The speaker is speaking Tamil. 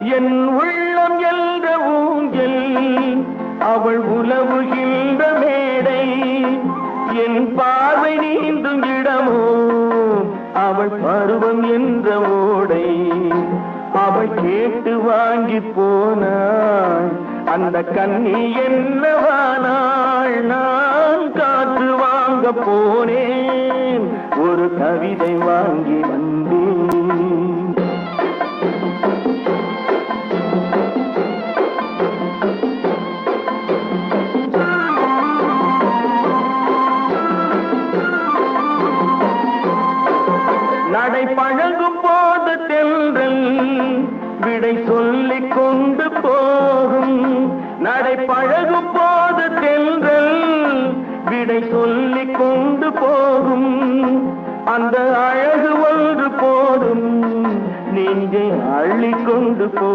என் உள்ளம் என்ற ஊஞ்சல் அவள் உலவுகின்ற மேடை, என் பார்வை நீந்தும் இடமோ அவள் பருவம் என்ற ஓடை. அவள் கேட்டு வாங்கி போனாள் அந்த கண்ணி என்னவானாள். நான் காற்று வாங்க போனேன் ஒரு கவிதை வாங்கி வந்தேன். நடை பழகும் போது தென்றல் விடை சொல்லிக் கொண்டு போகும். நடை பழகும் போது தென்றல் விடை சொல்லிக் கொண்டு போகும். அந்த அழகு ஒன்று போதும் நெஞ்சை அள்ளிக்கொண்டு போ